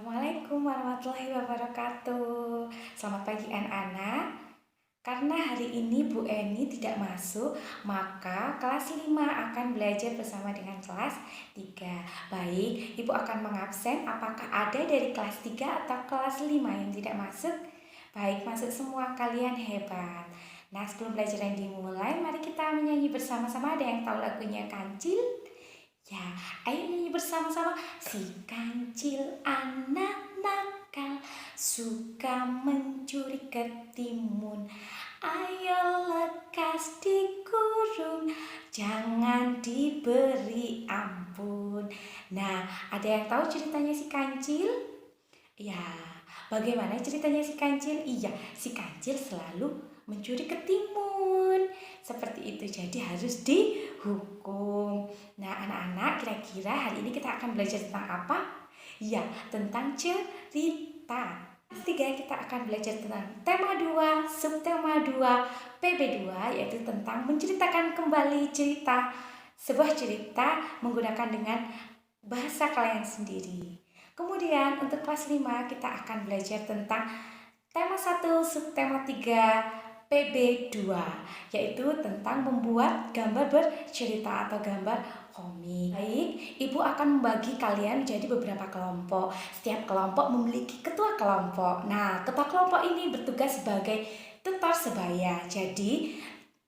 Assalamualaikum warahmatullahi wabarakatuh. Selamat pagi anak-anak. Karena hari ini Bu Eni tidak masuk, maka kelas 5 akan belajar bersama dengan kelas 3. Baik, Ibu akan mengabsen apakah ada dari kelas 3 atau kelas 5 yang tidak masuk? Baik, masuk semua, kalian hebat. Nah, sebelum pelajaran dimulai, mari kita menyanyi bersama-sama. Ada yang tahu lagunya Kancil? Ya, ayo nyanyi bersama-sama. Si kancil anak nakal, suka mencuri ketimun. Ayo lekas dikurung, jangan diberi ampun. Nah, ada yang tahu ceritanya si kancil? Ya, bagaimana ceritanya si kancil? Iya, si kancil selalu mencuri ketimun. Seperti itu, jadi harus dihukum. Nah, anak-anak, kira-kira hari ini kita akan belajar tentang apa? Ya, tentang cerita. Kelas 3 kita akan belajar tentang tema 2, subtema 2, PB2, yaitu tentang menceritakan kembali cerita. Sebuah cerita menggunakan dengan bahasa kalian sendiri. Kemudian untuk kelas 5 kita akan belajar tentang tema 1, subtema 3, PB2, yaitu tentang membuat gambar bercerita atau gambar komik. Baik, Ibu akan membagi kalian menjadi beberapa kelompok. Setiap kelompok memiliki ketua kelompok. Nah, ketua kelompok ini bertugas sebagai tutor sebaya. Jadi,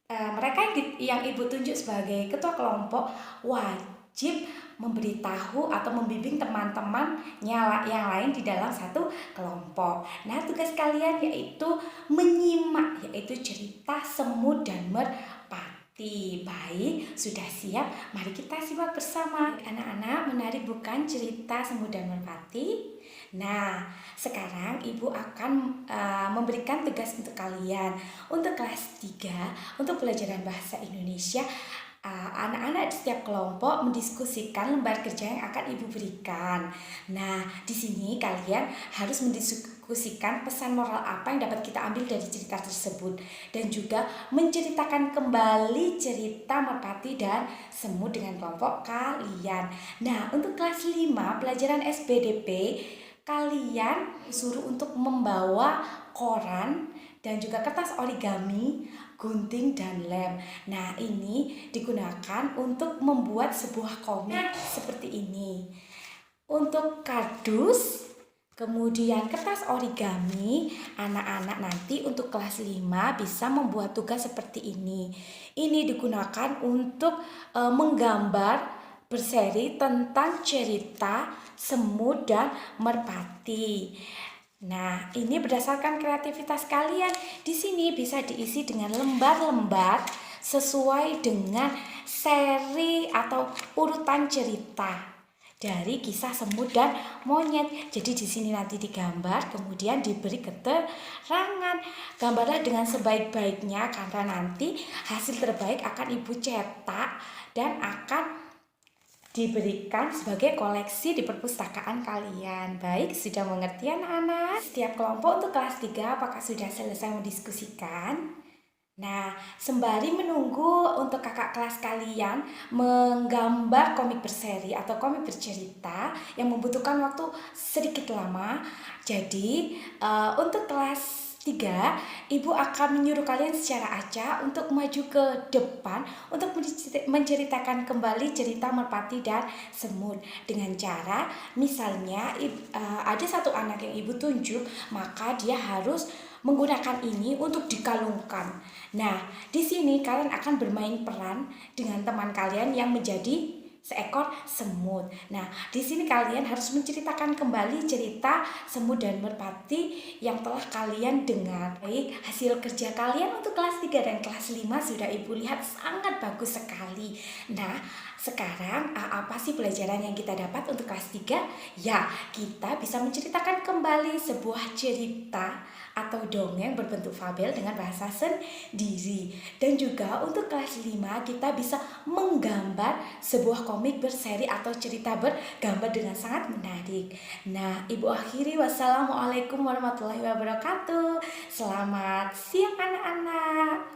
mereka yang Ibu tunjuk sebagai ketua kelompok wajib memberitahu atau membimbing teman-temannya yang lain di dalam satu kelompok. Nah, tugas kalian yaitu menyimak, yaitu cerita Semut dan Merpati. Baik, sudah siap? Mari kita simak bersama. Anak-anak, menarik bukan cerita Semut dan Merpati? Nah, sekarang Ibu akan memberikan tugas untuk kalian. Untuk kelas 3, untuk pelajaran bahasa Indonesia, anak-anak di setiap kelompok mendiskusikan lembar kerja yang akan Ibu berikan. Nah, di sini kalian harus mendiskusikan pesan moral apa yang dapat kita ambil dari cerita tersebut, dan juga menceritakan kembali cerita Merpati dan Semut dengan kelompok kalian. Nah, untuk kelas 5 pelajaran SBDP, kalian disuruh untuk membawa koran dan juga kertas origami, gunting, dan lem. Nah, ini digunakan untuk membuat sebuah komik seperti ini. Untuk kardus, kemudian kertas origami, anak-anak nanti untuk kelas 5 bisa membuat tugas seperti ini. Ini digunakan untuk menggambar berseri tentang cerita Semut dan Merpati. Nah, ini berdasarkan kreativitas kalian. Di sini bisa diisi dengan lembar-lembar sesuai dengan seri atau urutan cerita dari kisah semut dan monyet. Jadi di sini nanti digambar, kemudian diberi keterangan. Gambarlah dengan sebaik-baiknya karena nanti hasil terbaik akan Ibu cetak dan akan diberikan sebagai koleksi di perpustakaan kalian. Baik, sudah mengerti anak-anak? Setiap kelompok untuk kelas 3 apakah sudah selesai mendiskusikan? Nah, sembari menunggu untuk kakak kelas kalian menggambar komik berseri atau komik bercerita yang membutuhkan waktu sedikit lama. Jadi, untuk kelas 3, Ibu akan menyuruh kalian secara acak untuk maju ke depan untuk menceritakan kembali cerita Merpati dan Semut dengan cara misalnya ada satu anak yang Ibu tunjuk, maka dia harus menggunakan ini untuk dikalungkan. Nah, di sini kalian akan bermain peran dengan teman kalian yang menjadi seekor semut. Nah, di sini kalian harus menceritakan kembali cerita Semut dan Merpati yang telah kalian dengar. Baik, hasil kerja kalian untuk kelas 3 dan kelas 5 sudah Ibu lihat sangat bagus sekali. Nah, sekarang apa sih pelajaran yang kita dapat untuk kelas 3? Ya, kita bisa menceritakan kembali sebuah cerita atau dongeng berbentuk fabel dengan bahasa sendiri. Dan juga untuk kelas 5 kita bisa menggambar sebuah komik berseri atau cerita bergambar dengan sangat menarik. Nah, Ibu akhiri, wassalamualaikum warahmatullahi wabarakatuh. Selamat siang anak-anak.